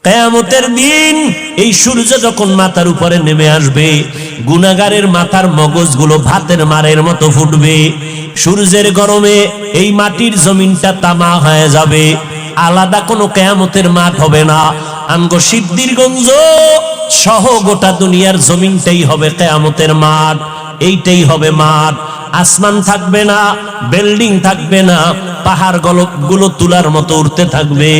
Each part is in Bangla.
কিয়ামতের দিন এই সূর্য যখন মাথার উপরে নেমে আসবে, গুনাহগারের মাথার মগজগুলো ভাতের মারের মতো ফুটবে। সূর্যের গরমে এই মাটির জমিনটা তামা হয়ে যাবে। আলাদা কোনো কিয়ামতের মাঠ হবে না। আমগো সিদ্ধিরগঞ্জ সহ গোটা দুনিয়ার জমিনটাই হবে কিয়ামতের মাঠ। এইটাই হবে মাঠ। আসমান থাকবে না, বিল্ডিং থাকবে না, পাহাড় গুলো তুলার মতো উঠতে থাকবে।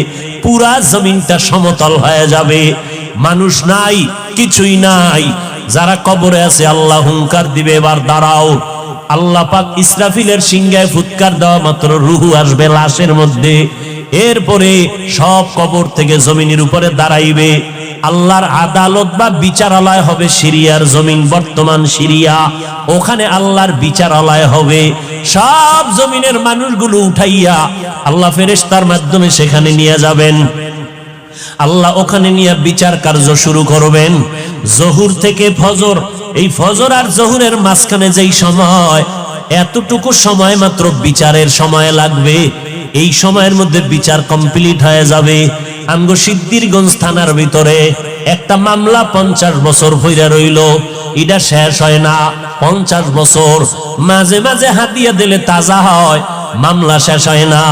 পুরা জমিনটা সমতল হয়ে যাবে। মানুষ নাই, কিছুই নাই। যারা কবরে আছে আল্লাহ হুঙ্কার দিবে, এবার দাঁড়াও। আল্লাহ পাক ইসরাফিলের সিংহায় ফুৎকার দেওয়া মাত্র রুহু আসবে লাশের মধ্যে। এরপরে সব কবর থেকে জমিনের উপরে দাঁড়াইবে। আল্লাহর আদালত বা বিচারালয় হবে সিরিয়ার জমিন, বর্তমান সিরিয়া। ওখানে আল্লাহর বিচারালয় হবে। সব জমিনের মানুষগুলো উঠাইয়া আল্লাহ ফেরেশতার মাধ্যমে সেখানে নিয়ে যাবেন। আল্লাহ ওখানে নিয়ে বিচার কার্য শুরু করবেন। জহুর থেকে ফজর, এই ফজর আর জহুরের মাঝখানে যেই সময়, এতটুকু সময় মাত্র বিচারের সময় লাগবে। এই সময়ের মধ্যে বিচার কমপ্লিট হয়ে যাবে। আমগো সিদ্ধিরগঞ্জ থানার ভিতরে একটা মামলা 50 বছর হইরা রইল, এটা শেষ হয় না। 50 বছর মাঝে মাঝে হাতিয়া দিলে তাজা হয়, মামলা শেষ হয় না।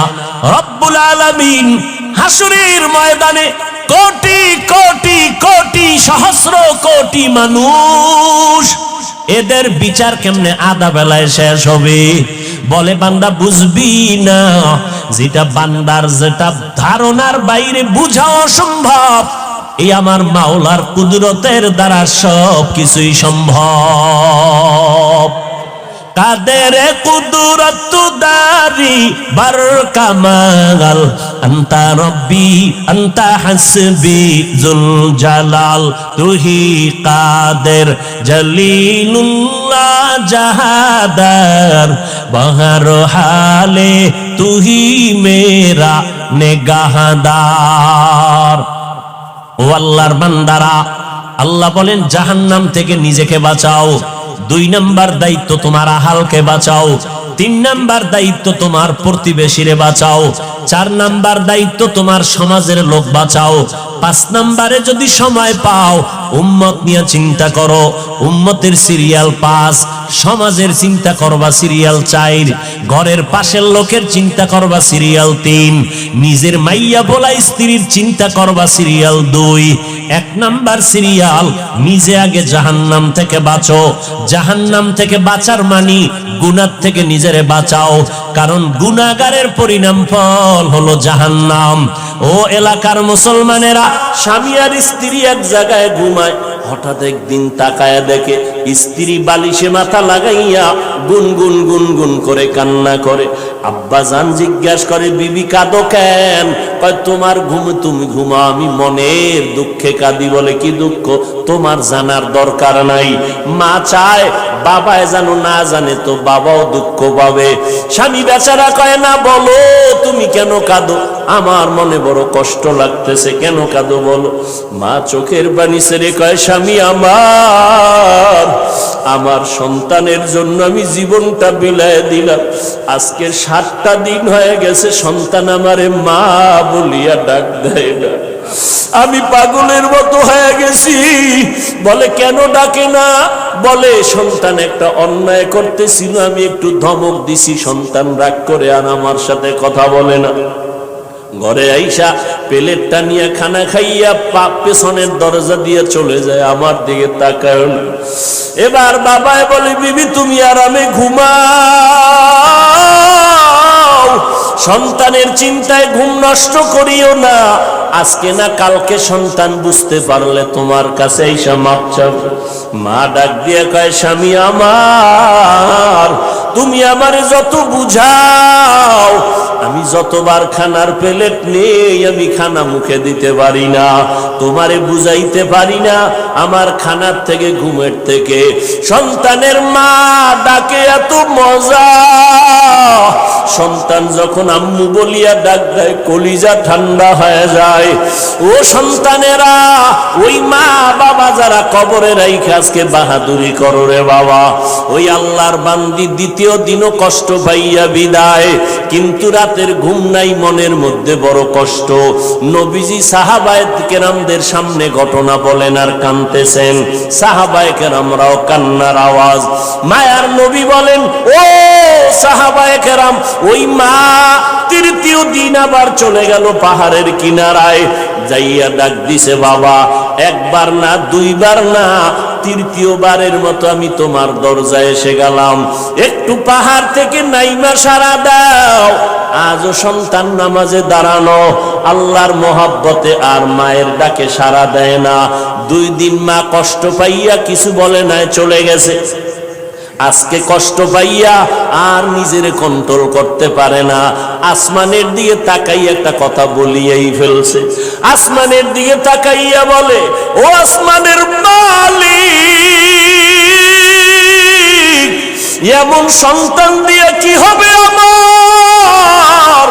রব্বুল আলামিন হাসরের ময়দানে কোটি কোটি কোটি সহস্র কোটি মানুষ, এদের বিচার কেমনে আধা বেলায় শেষ হবে? বলে বান্দা বুঝবি না, যেটা বান্দার যেটা ধারণার বাইরে বুঝা অসম্ভব, এই আমার মাওলার কুদরতের দ্বারা সব কিছুই সম্ভব। কাদের কুদরত দারি বার কামাল, আন্তা রব্বি আন্তা হাসবি জুল জালাল, তুহি কাদের জলিলুল্লাহ জাহাদার, বহর হালে তুহি মেরা নেগাহদার। ও আল্লাহর বান্দারা, আল্লাহ বলেন জাহান্নাম থেকে নিজেকে বাঁচাও। 2 নাম্বার দায়িত্ব তোমার আহালকে বাঁচাও। 3 নাম্বার দায়িত্ব তোমার প্রতিবেশীরে বাঁচাও। 4 নাম্বার দায়িত্ব তোমার সমাজের লোক বাঁচাও। 5 নাম্বারে যদি সময় পাও উম্মত নিয়ে চিন্তা করো। উম্মতের সিরিয়াল 5, সমাজের চিন্তা করবা সিরিয়াল 4, ঘরের পাশের লোকের চিন্তা করবা সিরিয়াল 3, নিজের মাইয়া বলা স্ত্রীর চিন্তা করবা সিরিয়াল 2। 1 নাম্বার সিরিয়াল, নিজে আগে জাহান্নাম থেকে বাঁচো। জাহান্নাম থেকে বাঁচার মানি গুনাহ থেকে নিজেরে বাঁচাও, কারণ গুনাহগারের পরিণাম ফল হলো জাহান্নাম। ও এলাকার মুসলমানেরা, স্বামী আর স্ত্রী এক জায়গায় ঘুমায়, হঠাৎ একদিন তাকায়া দেখে স্ত্রী বালিশে মাথা লাগাইয়া গুনগুন গুনগুন করে কান্না করে। আব্বা জান জিজ্ঞাসা করে, বিবি কাঁদো কেন? কয় তোমার ঘুম, তুমি ঘুমা, আমি মনের দুঃখে কাঁদি। বলে কি দুঃখ? তোমার জানার দরকার নাই। মা চায় বাবায় জানো, না জানে তো বাবাও দুঃখ পাবে। স্বামী বেচারা কয়, না বলো তুমি কেন কাঁদো? আমার মনে বড় কষ্ট লাগতেছে। কেন কাঁদো বলো? মা চোখের পানি ছেড়ে কয়, স্বামী আমার সন্তানের জন্য আমি জীবনটা বিলায় দিলাম। আজকের 7টা দিন হয়ে গেছে সন্তান আমারে মা বলিয়া ডাক দেয় না। আমি পাগলের মতো হয়ে গেছি। বলে কেন ডাকে না? বলে সন্তান একটা অন্যায় করতেছিল, আমি একটু ধমক দিছি, সন্তান রাগ করে আর আমার সাথে কথা বলে না। ঘরে আইসা প্লেটটা নিয়ে খানা খাইয়া পেছনের দরজা দিয়ে চলে যায়, আমার দিকে তাকায় না। এবার বাবায় বলে, বিবি তুমি আরামে ঘুমাও, সন্তানের চিন্তায় ঘুম নষ্ট করিও না। আজকে না কালকে সন্তান বুঝতে পারলে তোমার কাছে আইসা মাপ চাবে। মা ডাক দিয়ে কয়, স্বামী আমার, তুমি আমারে যত বুঝাও, আমি যতবার খানার প্লেট নেই আমি খানা মুখে দিতে পারি না, তোমারে বুঝাইতে পারি না। আমার খানার থেকে ঘুমের থেকে সন্তানের মা ডাকে এত মজা। সন্তান যখন আম্মু বলিয়া ডাক দেয়, কলিজা ঠান্ডা হয়ে যায়। ও সন্তানেরা, ওই মা বাবা যারা কবরে রাইখা আজকে বাহাদুরি করো রে বাবা, ওই আল্লাহর বান্দি দ্বিতীয় তৃতীয় দিনও কষ্ট পাইয়া বিদায়। কিন্তু রাতের ঘুম নাই, মনের মধ্যে বড় কষ্ট। নবীজি সাহাবায়ে কেরামদের সামনে ঘটনা বলেন আর কাঁদতেছেন। সাহাবায়ে কেরামরাও কান্নার আওয়াজ। মায়ার নবী বলেন, ও সাহাবায়ে কেরাম, ওই মা তৃতীয় দিন আবার চলে গেল পাহাড়ের কিনারায়, যাইয়া ডাক দিছে, বাবা একবার না দুইবার না, তৃতীয়বারের মতো আমি তোমার দরজায় এসে গেলাম, একটু পাহাড় থেকে নাইমা সারা দাও। আজও সন্তান নামাজে দাঁড়ানো, আল্লাহর মহব্বতে আর মায়ের ডাকে সারা দেয় না। 2 দিন মা কষ্ট পাইয়া কিছু বলে নাই, চলে গেছে। আজকে কষ্ট পাইয়া আর নিজের কন্ট্রোল করতে পারে না, আসমানের দিকে তাকাইয়া একটা কথা বলিয়েই ফেলছে। আসমানের দিকে তাকাইয়া বলে, ও আসমানের মালিক, এমন সন্তান দিয়ে কি হবে আমার,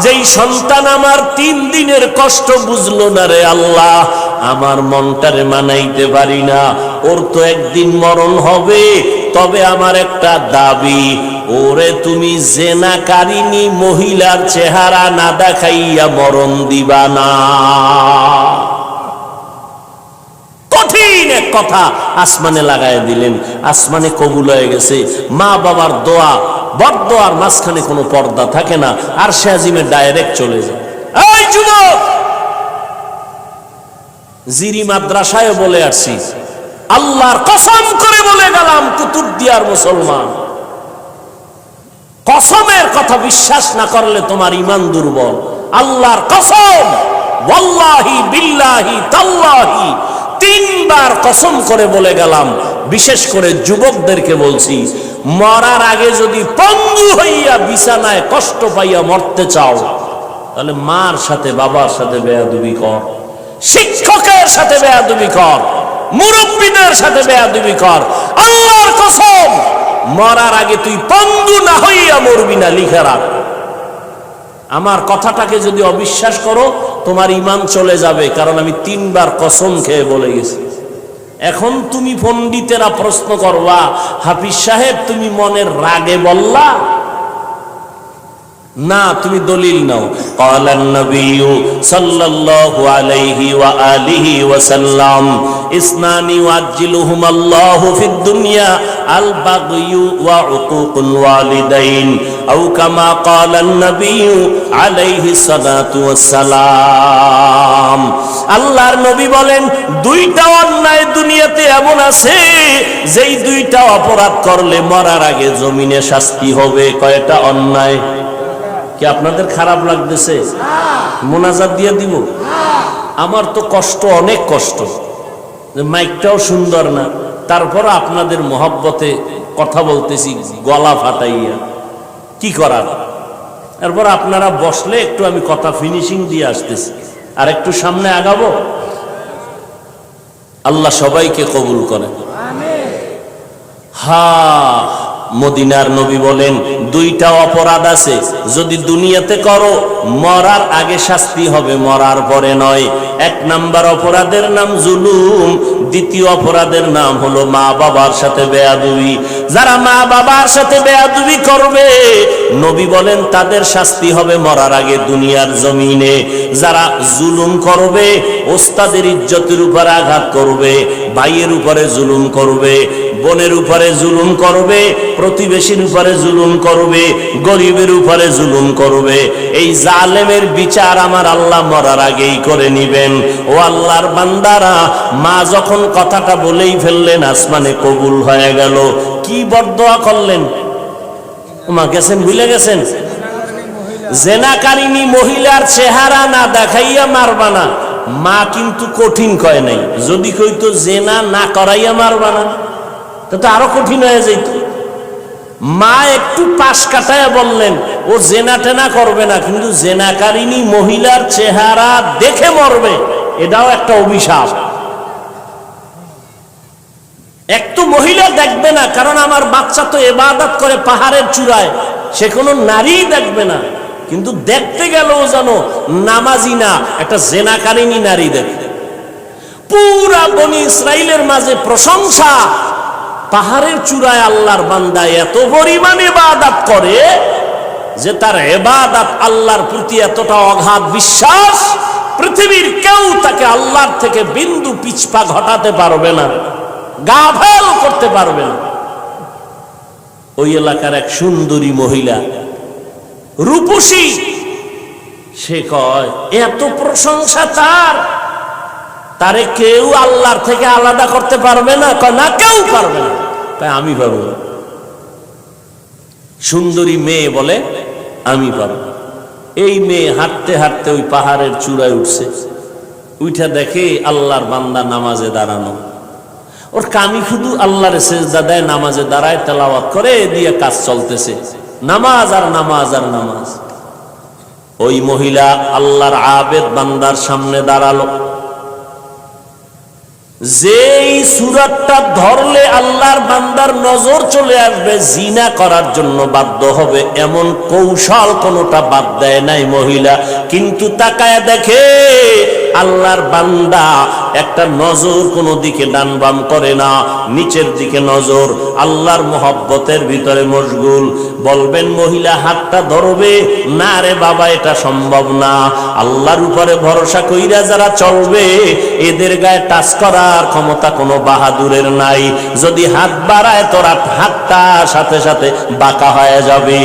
যেই সন্তান আমার 3 দিনের কষ্ট বুঝলো না রে আল্লাহ। আমার মনটারে মানাইতে পারি না, ওর তো একদিন মরণ হবে। তবে আমার একটা দাবি, ওরে তুমি জেনাকারিনী মহিলার চেহারা না দেখাইয়া মরণ দিবা না। কঠিন এক কথা আসমানে লাগায় দিলেন, আসমানে কবুল হয়ে গেছে। মা বাবার দোয়া, বড়দোয়ার মাঝখানে কোনো পর্দা থাকে না, আর সে আজিমে ডাইরেক্ট চলে যায়। এই যুবক, জিরি মাদ্রাসায় বলে আসছি, আল্লাহর কসম করে বলে গেলাম, কুতুবদিয়ার মুসলমান, কসমের কথা বিশ্বাস না করলে তোমার ঈমান দুর্বল। আল্লাহর কসম, ওয়াল্লাহি বিল্লাহি তাল্লাহি, 3 বার কসম করে বলে গেলাম। বিশেষ করে যুবকদেরকে বলছি, মরার আগে যদি পঙ্গু হইয়া বিছানায় কষ্ট পাইয়া মরতে চাও, তাহলে মার সাথে বাবার সাথে বেয়াদবি কর, শিক্ষকের সাথে বেয়াদবি কর, মুরব্বীদের সাথে বেয়াদবি কর। আল্লাহর কসম, মরার আগে তুই পঙ্গু না হইয়া মরবি না, লিখে রাখ। আমার কথাটাকে যদি অবিশ্বাস করো, তোমার ঈমান চলে যাবে, কারণ আমি 3 বার কসম খেয়ে বলে গেছি। এখন তুমি পণ্ডিতেরা প্রশ্ন করবা, হাফিজ সাহেব তুমি মনের রাগে বললা না, তুমি দলিল নাও। ক্বালান নবিয়্যু সাল্লাল্লাহু আলাইহি ওয়া আলিহি ওয়া সাল্লাম, ইসনানি ওয়াজ্জিলুহুমাল্লাহু ফিদ দুনিয়া আল বাগয়ু ওয়া উকুকুল ওয়ালিদাইন, আও কামা ক্বালান নবিয়্যু আলাইহি সালাতু ওয়াস সালাম। আল্লাহর নবী বলেন, 2টা অন্যায় দুনিয়াতে এমন আছে, যেই 2টা অপরাধ করলে মরার আগে জমিনে শাস্তি হবে। কয়টা অন্যায়? কি আপনাদের খারাপ লাগতেছে? মোনাজাত দিয়ে দিব? আমার তো কষ্ট, অনেক কষ্ট, মাইকটাও সুন্দর না, তারপর আপনাদের মহব্বতে কথা বলতেছি গলা ফাটাইয়া, কি করার। তারপর আপনারা বসলে একটু আমি কথা ফিনিশিং দিয়ে আসতেছি, আর একটু সামনে আগাবো। আল্লাহ সবাইকে কবুল করে। হ্যাঁ, মদিনার নবী বলেন, 2টা অপরাধ আছে, যদি দুনিয়াতে করো মরার আগে শাস্তি হবে, মরার পরে নয়। 1 নাম্বার অপরাধের নাম জুলুম, 2য় অপরাধের নাম হলো মা বাবার সাথে বেয়াদবি। যারা মা বাবার সাথে বেয়াদবি করবে, নবী বলেন তাদের শাস্তি হবে মরার আগে দুনিয়ার জমিনে। যারা জুলুম করবে, ওস্তাদের ইজ্জতের উপর আঘাত করবে, ভাইয়ের উপরে জুলুম করবে, বোনের উপরে জুলুম করবে, প্রতিবেশীর উপরে জুলুম করবে, গরিবের উপরে জুলুম করবে, এই জালেমের বিচার আমার আল্লাহ মরার আগেই করে নিবেন। ও আল্লাহর বান্দারা, মা যখন কথাটা বলেই ফেললেন, আসমানে কবুল হয়ে গেল। কি বরদোয়া করলেন? মা গেছেন, ভুলে গেছেন? জেনাকারিনী মহিলার চেহারা না দেখাইয়া মারবা না। মা কিন্তু কঠিন কয় নাই, যদি কইতো জেনা না করাইয়া মারবা না, তো আরো কঠিন হয়ে যেত। মা একটু পাশ কাটায় বললেন, ও জেনা টেনা করবে না, কিন্তু জেনাকারিনী মহিলার চেহারা দেখে মরবে, এটাও একটা অভিশাপ। একটু মহিলা দেখবে না, কারণ আমার বাচ্চা তো ইবাদত করে পাহাড়ের চূড়ায়, সে কোনো নারী দেখবে না, কিন্তু দেখতে গেলেও যেন নামাজি না, একটা জেনাকারিনী নারী দেখবে। পুরা বনি ইসরাইলের মাঝে প্রশংসা, পাহাড়ের চূড়ায় আল্লাহর বান্দা এত পরিমাণে ইবাদত করে যে তার ইবাদত আল্লাহর প্রতি এতটা অগাধ বিশ্বাস, পৃথিবীর কেউ তাকে আল্লাহর থেকে বিন্দু পিছপা ঘটাতে পারবে না, গাফেল করতে পারবে না। ওই এলাকার এক সুন্দরী মহিলা, রূপসী, সে কয় এত প্রশংসা তারে কেউ আল্লাহর থেকে আলাদা করতে পারবে না। কয় না, কেউ পারবে না। তাই আমি পারবো না। সুন্দরী মেয়ে বলে আমি পারবো। এই মেয়ে হাঁটতে হাঁটতে ওই পাহাড়ের চূড়ায় উঠছে, উঠা দেখে আল্লাহর বান্দা নামাজে দাঁড়ানো। ওর কামি শুধু আল্লাহর সেজদা দেয়, নামাজে দাঁড়ায়, তেলাওয়াত করে, দিয়ে কাজ চলতেছে, নামাজ আর নামাজ আর নামাজ। ওই মহিলা আল্লাহর আবেদ বান্দার সামনে দাঁড়ালো। যেই সূরাতটা ধরলে আল্লাহর বান্দার নজর চলে আসবে, জিনা করার জন্য বাধ্য হবে, এমন কৌশল কোনটা বাদ দেয় নাই মহিলা। কিন্তু তাকায় দেখে আল্লাহর বান্দা একটা নজর কোনো দিকে ডান বাম করে না, নিচের দিকে নজর, আল্লাহর মোহব্বতের ভিতরে মশগুল। বলবেন মহিলা হাতটা ধরবে? না রে বাবা, এটা সম্ভব না। আল্লাহর উপরে ভরসা কইরা যারা চলবে, এদের গায়ে টাচ করার ক্ষমতা কোনো বাহাদুরের নাই। যদি হাত বাড়ায় তোরা হাতটা সাথে সাথে বাঁকা হয়ে যাবে।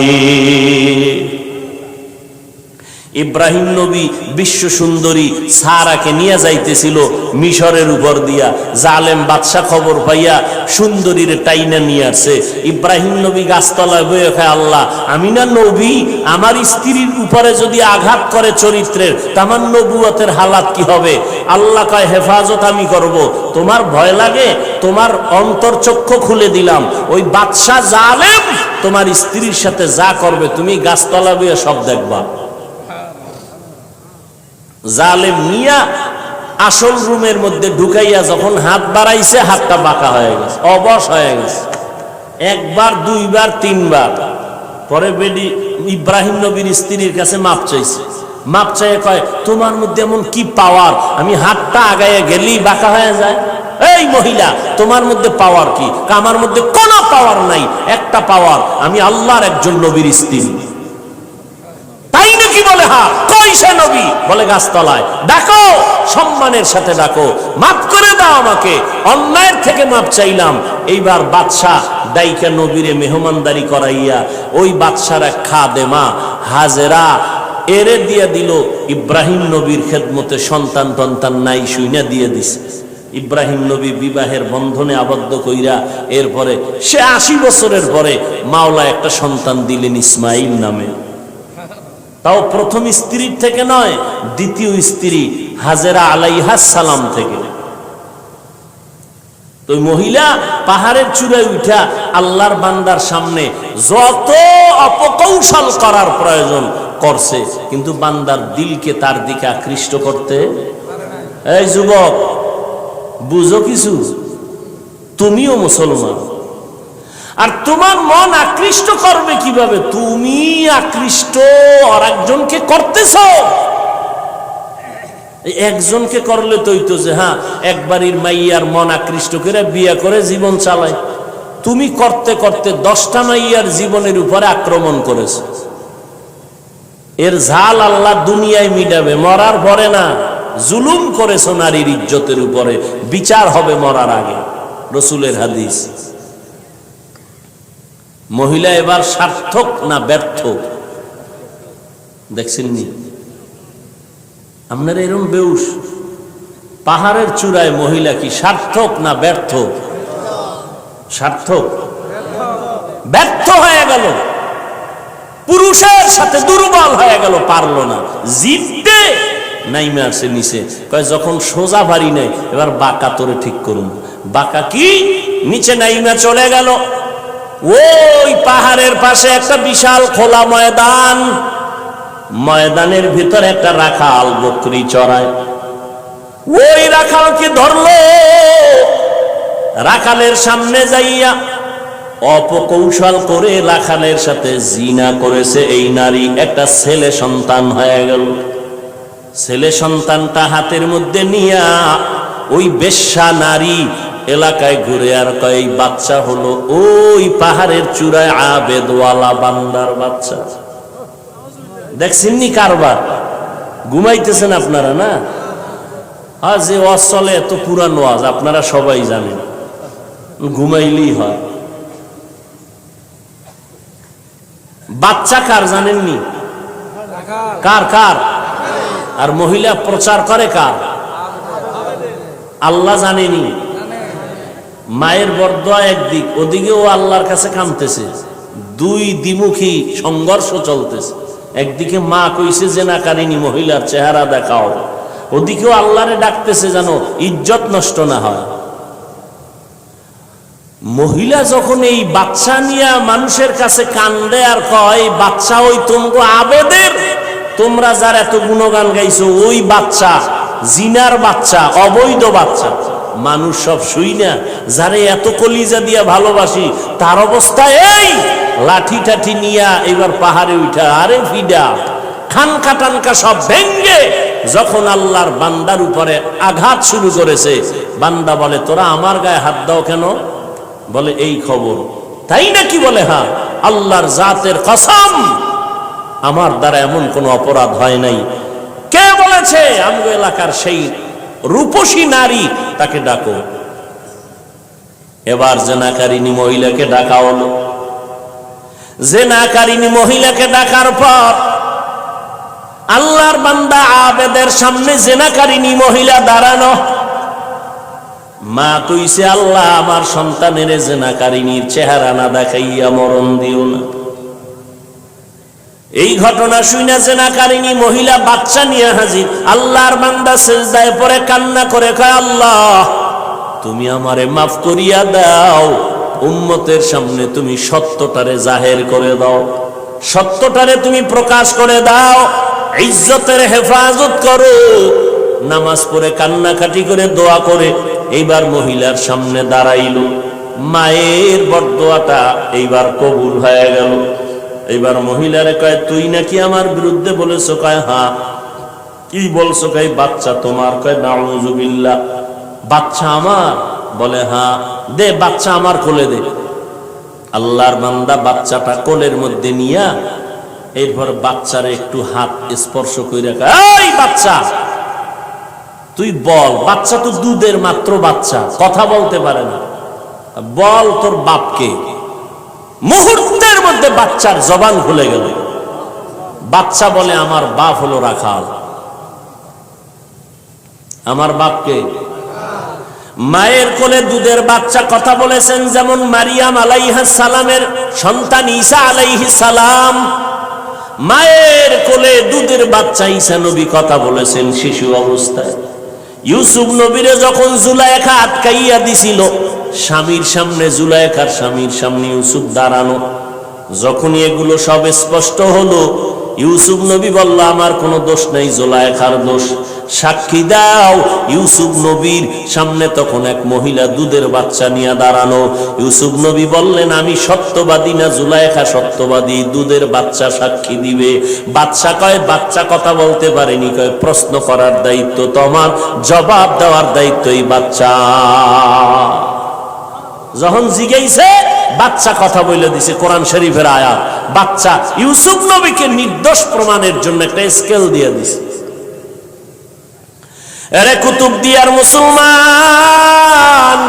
ইব্রাহিম নবী বিশ্ব সুন্দরী সারাকে নিয়ে যাইতেছিল মিশরের উপর দিয়া। জালেম বাদশা খবর পাইয়া সুন্দরীর টাইনা নিয়ে আসছে। ইব্রাহিম নবী গাছতলায় বয়ে খায়, আল্লাহ, আমি না নবী? আমার স্ত্রীর উপরে যদি আঘাত করে চরিত্রের, তামার নবুয়তের হালাত কি হবে? আল্লাহ কয়, হেফাজত আমি করব। তোমার ভয় লাগে? তোমার অন্তর্চক্ষু খুলে দিলাম। ওই বাদশা জালেম তোমার স্ত্রীর সাথে যা করবে, তুমি গাছতলা বয়ে সব দেখবা। জালেম মিয়া আসল রুমের মধ্যে ঢুকাইয়া যখন হাত বাড়াইছে, হাতটা বাঁকা হয়ে গেছে, অবশ হয়ে গেছে। একবার, দুইবার, তিনবার পরে বেডি ইব্রাহিম নবীর স্ত্রীর কাছে মাপ চাইছে। মাপ চাইয়ে কয়, তোমার মধ্যে এমন কি পাওয়ার, আমি হাতটা আগাইয়া গেলেই বাঁকা হয়ে যায়? এই মহিলা, তোমার মধ্যে পাওয়ার কি? আমার মধ্যে কোনো পাওয়ার নাই, একটা পাওয়ার, আমি আল্লাহর একজন নবীর স্ত্রী। তাই নাকি? বলে হ্যাঁ। কই সে নবী? বলে গাছতলায়। ডাকো, সম্মানের সাথে ডাকো, মাফ করে দাও আমাকে, অন্যায়ের থেকে মাপ চাইলাম। এইবার বাদশাহ ডাইকা নবীরে মেহমানদারি করাইয়া ওই বাদশার এক খাদেমা হাজেরা এরে দিয়ে দিল ইব্রাহিম নবীর খেদমতে। সন্তান টন্তান নাই, শুইনা দিয়ে দিছে। ইব্রাহিম নবী বিবাহের বন্ধনে আবদ্ধ কইরা এরপরে সে 80 বছরের পরে মাওলা একটা সন্তান দিলেন ইসমাইল নামে। তাও প্রথম স্ত্রীর থেকে নয়, দ্বিতীয় স্ত্রী হাজেরা আলাইহাস সালাম থেকে। তো মহিলা পাহাড়ের চূড়ায় উঠা আল্লাহর বান্দার সামনে যত অপকৌশল করার প্রয়োজন করছে, কিন্তু বান্দার দিলকে তার দিকে আকৃষ্ট করতে। এই যুবক, বুঝো কিছু, তুমিও মুসলমান, আর তোমার মন আকৃষ্ট করবে কিভাবে? তুমি আকৃষ্ট আর একজনকে করতেছ। একজনকে করলে তো যে হ্যাঁ একবারই মাইয়ার মন আকৃষ্ট করে বিয়ে করে জীবন চালায়। তুমি করতে করতে 10টা মাইয়ার জীবনের উপরে আক্রমণ করেছ। এর ঝাল আল্লাহ দুনিয়ায় মিটাবে, মরার পরে না। জুলুম করেছ নারীর ইজ্জতের উপরে, বিচার হবে মরার আগে, রসুলের হাদিস। মহিলা এবার সার্থক না ব্যর্থ? দেখছেন নি আপনারা এরকম বেউস? পাহাড়ের চূড়ায় মহিলা কি সার্থক না ব্যর্থ? সার্থক। ব্যর্থ হয়ে গেল, পুরুষের সাথে দুর্বল হয়ে গেল, পারলো না, জিততে নাইমে আসে নিচে। কয় যখন সোজা ভারী নেই, এবার বাঁকা তোরে ঠিক করুন। বাঁকা কি? নিচে নাইমে চলে গেল। ওই পাহাড়ের পাশে একটা বিশাল খোলা ময়দান, ময়দানের ভিতরে একটা রাখাল বকরি চড়ায়। ওই রাখালকে ধরলো, রাখালের সামনে যাইয়া অপকৌশল করে রাখালের সাথে জিনা করেছে এই নারী। একটা ছেলে সন্তান হয়ে গেল। ছেলে সন্তানটা হাতের মধ্যে নিয়া ওই বেশ্যা নারী এলাকায় ঘুরে আর কয় এই বাচ্চা হলো ওই পাহাড়ের চূড়ায় আবেদওয়ালা বান্দার বাচ্চা। দেখছেননি কারবার? ঘুমাইতেছেন আপনারা না? আজ যে ওয়াজ চলে এত পুরান ওয়াজ আপনারা সবাই জানেন, ঘুমাইলেই হয়। বাচ্চা কার জানেননি? কার কার? আর মহিলা প্রচার করে কার? আল্লাহ জানেনি। মায়ের বরদোয়া একদিক, ওদিকেও আল্লাহর কাছে কামতেছে, দুই দ্বিমুখী সংঘর্ষ চলতেছে। একদিকে মা কইছে জেনাকারিনী মহিলার চেহারা দেখাও, ওদিকেও আল্লাহরে ডাকতেছে যেন ইজ্জত নষ্ট না হয়। মহিলা যখন এই বাচ্চা নিয়ে মানুষের কাছে কান্দে আর কয় বাচ্চা ওই তোমরা আবেদের, তোমরা যার এত গুণগান গাইছো ওই বাচ্চা, জিনার বাচ্চা, অবৈধ বাচ্চা। মানুষ সব শুই না, যারে এত কলিজা দিয়া ভালোবাসি তার অবস্থা এই, লাঠি টাঠি নিয়া এবার পাহাড়ে উঠা, আরে ফিডা খানকা টানকা সব ভেঙ্গে যখন আল্লাহর বান্দার উপরে আঘাত শুরু করেছে, বান্দা বলে তোরা আমার গায়ে হাত দাও কেন? বলে এই খবর। তাই নাকি? বলে হ্যাঁ, আল্লাহর জাতের কসম আমার দ্বারা এমন কোন অপরাধ হয় নাই। কে বলেছে? আমগো এলাকার সেই রূপসী নারী, তাকে ডাকো। এবার জেনাকারিনী মহিলাকে ডাকা হলো। জেনাকারিনী মহিলাকে ডাকার পর আল্লাহর বান্দা আবেদের সামনে জেনাকারিনী মহিলা দাঁড়ানো। মা কইছে আল্লাহ আমার সন্তানের জেনাকারিনীর চেহারা না দেখাইয়া মরণ দিও না। এই ঘটনা শুনে জেনাকারিনী মহিলা বাচ্চা নিয়ে হাজির। আল্লাহর বান্দা সিজদায় পড়ে কান্না করে কয় আল্লাহ তুমি আমারে মাফ করিয়া দাও, উম্মতের সামনে তুমি সত্যটারে জাহের করে দাও, সত্যটারে তুমি প্রকাশ করে দাও, ইজ্জতের হেফাজত করো। নামাজ পড়ে কান্নাকাটি করে দোয়া করে এইবার মহিলার সামনে দাঁড়াইল। মায়ের বরদোয়াটা এইবার কবুল হয়ে গেল। এইবার মহিলারে কয় তুই নাকি আমার বিরুদ্ধে বলেছো? কয় হ্যাঁ। কি বলছো? কয় বাচ্চা তোমার। কয় নাউযুবিল্লাহ, বাচ্চা আমার? বলে হ্যাঁ। দে বাচ্চা আমার কোলে দে। আল্লাহর বান্দা বাচ্চাটা কোলের মধ্যে নিয়া এরপর বাচ্চারে একটু হাত স্পর্শ করে কয় এই বাচ্চা তুই বল। বাচ্চা তো দুধের মাত্র বাচ্চা, কথা বলতে পারে না, বল তোর বাপকে। মুহূর্তের মধ্যে বাচ্চার জবান খুলে গেল। বাচ্চা বলে আমার বাপ হলো রাখাল। আমার বাপকে? মায়ের কোলে দুধের বাচ্চা কথা বলেছেন যেমন মারিয়াম আলাইহিস সালামের সন্তান ঈসা আলাইহিস সালাম। মায়ের কোলে দুধের বাচ্চা ঈসা নবী কথা বলেছেন শিশু অবস্থায়। ইউসুফ নবীরে যখন জুলাইখা আটকাইয়া দিছিল, স্বামীর সামনে জুলাইখার স্বামীর সামনে ইউসুফ দাঁড়ানো। যখনই এগুলো সব স্পষ্ট হলো, ইউসুফ নবী বলল আমার কোনো দোষ নেই, জুলাইখার দোষ, সাক্ষী দাও। ইউসুফ নবীর সামনে তখন এক মহিলা দুধের বাচ্চা নিয়ে দাঁড়ানো। ইউসুফ নবী বললেন আমি সত্যবাদী না জুলাইখা সত্যবাদী? দুধের বাচ্চা সাক্ষী দিবে। বাচ্চা কয় বাচ্চা কথা বলতে পারেনি। কয় প্রশ্ন করার দায়িত্ব তোমার, জবাব দেওয়ার দায়িত্ব এই বাচ্চা। যখন জিজ্ঞাইছে বাচ্চা কথা বলে দিছে, কোরআন শরীফের আয়াত। বাচ্চা ইউসুফ নবীকে নির্দোষ প্রমাণের জন্য একটা স্কেল দিয়ে দিছে। এরে কুতুবদিয়ার মুসলমান,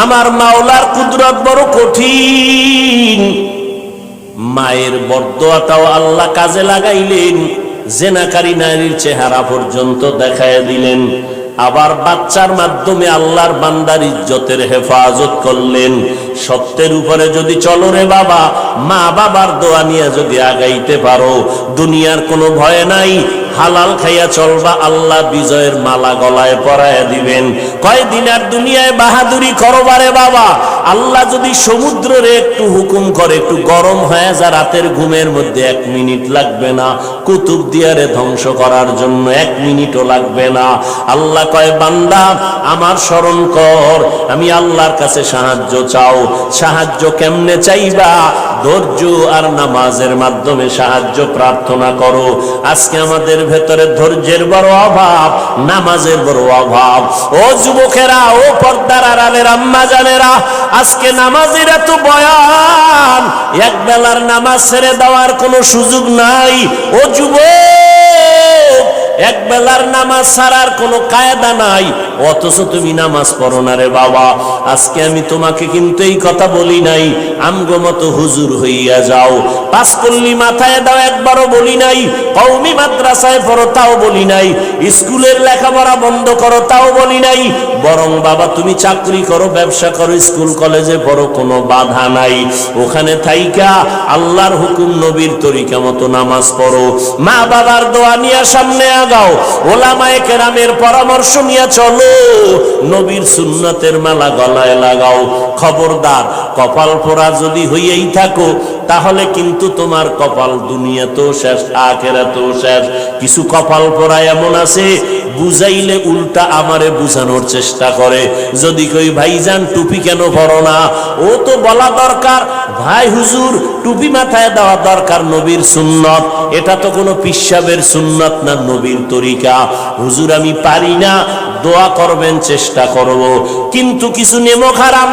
আমার মাওলার কুদরত বড় কঠিন। মায়ের বরদোয়াটাও আল্লাহ কাজে লাগাইলেন, জেনাকারী নারীর চেহারা পর্যন্ত দেখায় দিলেন। আবার বাচ্চার মাধ্যমে আল্লাহর বান্দার ইজ্জতের হেফাজত করলেন। সত্যের উপরে যদি চলো রে বাবা, মা বাবার দোয়া নিয়ে যদি আগাইতে পারো, দুনিয়ার কোনো ভয় নাই, হালাল খাইয়া চলবা, আল্লাহ বিজয়ের মালা গলায় পরাইয়া দিবেন। কয়দিন আর দুনিয়ায় বাহাদুরি করবারে বাবা, আল্লাহ যদি সমুদ্রে একটু হুকুম করে একটু গরম হয়ে যা, রাতের ঘুমের মধ্যে 1 মিনিট লাগবে না। কুতুবদিয়ারে ধ্বংস করার জন্য 1 মিনিটও লাগবে না। আল্লাহ কয় বান্দা আমার স্মরণ কর, আমি আল্লাহর কাছে সাহায্য চাও। সাহায্য কেমনে চাইবা? ধৈর্য আর নামাজের মাধ্যমে সাহায্য প্রার্থনা করো। আজকে আমাদের ভেতরে ধৈর্যের বড় অভাব, নামাজের বড় অভাব। ও যুবকেরা, ও পর্দার আড়ালের আম্মা জানেরা, আজকে নামাজের এত বয়ান, এক বেলার নামাজ ছেড়ে দেওয়ার কোনো সুযোগ নাই। ও যুবক, এক বেলার নামাজ ছাড়ার কোনো কায়দা নাই, অথচ তুমি নামাজ পড়ো না রে বাবা। আজকে আমি তোমাকে কিন্তু এই কথা বলি নাই আমগো মতো হুজুর হইয়া যাও, পাঁচপল্লী মাথায় দাও একবারও বলি নাই, কওমি মাদ্রাসায় পড়ো তাও বলি নাই, স্কুলের লেখাপড়া বন্ধ করো তাও বলি নাই। বরং বাবা তুমি চাকরি করো, ব্যবসা করো, স্কুল কলেজে পড়ো, কোনো বাধা নাই। ওখানে থাইকা আল্লাহর হুকুম নবীর তরিকা মতো নামাজ পড়ো, মা বাবার দোয়া নিয়ে সামনে আগাও, ওলামায়ে কেরামের পরামর্শ নিয়ে চলো, নবীর সুন্নতের মালা গলায় লাগাও। খবরদার, কপাল পোড়া যদি হইয়াই থাকো তাহলে কিন্তু তোমার কপাল দুনিয়াতেও শেষ, আখিরাতেও শেষ। কিছু কপাল পোড়া এমন আছে, বুঝাইলে উল্টা আমারে বুঝানোর চেষ্টা করে। যদি কই ভাইজান টুপি কেন পরো না, ও তো বলা দরকার ভাই হুজুর টুপি মাথায় দেওয়া দরকার, নবীর সুন্নত, এটা তো কোনো পিসাবের সুন্নত না, নবীর তরিকা। হুজুর আমি পারি না, দোয়া করবেন, চেষ্টা করব। কিন্তু কিছু নেমক হারাম,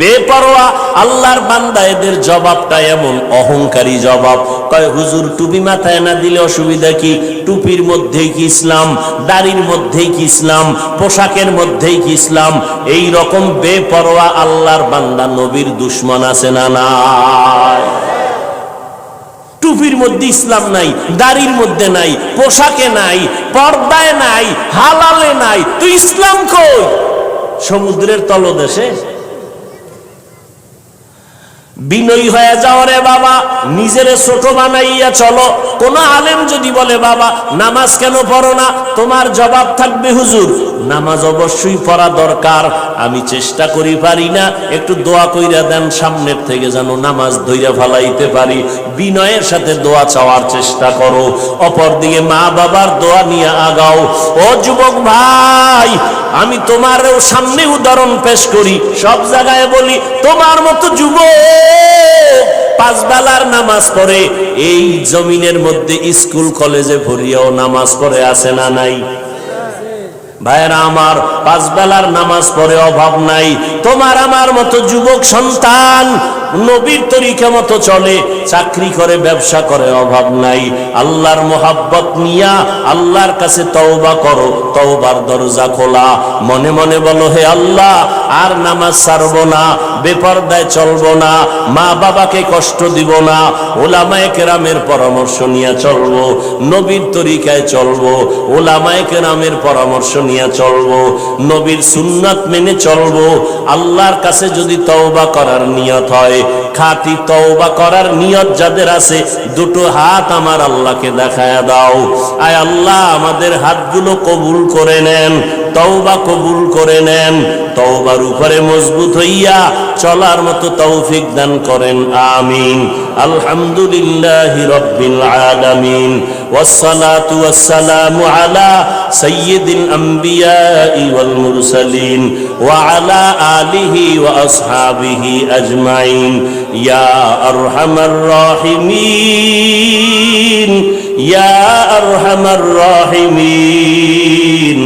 বেপরোয়া আল্লাহর বান্দা, এদের জবাবটা এমন অহংকারী জবাব। কয় হুজুর টুপি মাথায় না দিলে অসুবিধা কি? টুপির মধ্যেই কি ইসলাম? দাড়ির মধ্যেই কি ইসলাম? পোশাকের মধ্যেই কি ইসলাম? এই রকম বেপরোয়া আল্লাহর বান্দা নবীর দুশমন আছে না নাই? টুপির মধ্যে ইসলাম নাই, দাড়ির মধ্যে নাই, পোশাকে নাই, পর্দায় নাই, হালালে নাই, তুই ইসলাম কই? সমুদ্রের তলদেশে। বিনয়ী হয়ে যাও রে বাবা, নিজের ছোট বানাইয়া চলো। কোন আলেম যদি বলে বাবা নামাজ কেন পড়ো না, তোমার জবাব থাকবে হুজুর নামাজ অবশ্যই পড়া দরকার, আমি চেষ্টা করি পারি না, একটু দোয়া কইরা দেন সামনের থেকে যেন নামাজ ধইরা ফালাইতে পারি। বিনয়ের সাথে দোয়া চাওয়ার চেষ্টা করো, অপরদিকে মা বাবার দোয়া নিয়ে আগাও। ও যুবক ভাই, আমি তোমারও সামনে উদাহরণ পেশ করি, সব জায়গায় বলি, তোমার মতো যুবক পাঁচ বেলার নামাজ পড়ে, এই জমিনের মধ্যে স্কুল কলেজে ভরিয়াও নামাজ পড়ে আছে না নাই? ভাইরা আমার, পাঁচ বেলার নামাজ পড়ে অভাব নাই। তোমার আমার মতো যুবক সন্তান নবীর তরিকা মতো চলে, চাকরি করে, ব্যবসা করে, অভাব নাই। আল্লাহর মোহাব্বত নিয়া আল্লাহর কাছে তওবা করো, তওবার দরজা খোলা। মনে মনে বলো, হে আল্লাহ আর নামাজ ছাড়বো না, বেপরদায় চলবো না, মা বাবাকে কষ্ট দিব না, ওলামায়ে কেরামের পরামর্শ নিয়ে চলবো, নবীর তরিকায় চলবো, ওলামায়ে কেরামের পরামর্শ নিয়ে চলবো, নবীর সুন্নাত মেনে চলবো। আল্লাহর কাছে যদি তওবা করার নিয়ত হয়, খাঁটি তওবা করার নিয়ত যাদের আছে, দুটো হাত আমার আল্লাহকে দেখায়া দাও। আয় আল্লাহ আমাদের হাতগুলো কবুল করে নেন, তওবা কবুল করে নেন, তওবার উপরে মজবুত হইয়া চলার মতো তৌফিক দান করেন, আমিন। আলহামদুলিল্লাহি রাব্বিল আলামিন, ওয়াসসালাতু ওয়াসসালামু আলা সাইয়্যিদিল আমবিয়াই ওয়াল মুরসালিন ওয়া আলা আলিহি ওয়া আসহাবিহি আজমাইন। ইয়া আরহামার রাহিমিন, ইয়া আরহামার রাহিমিন।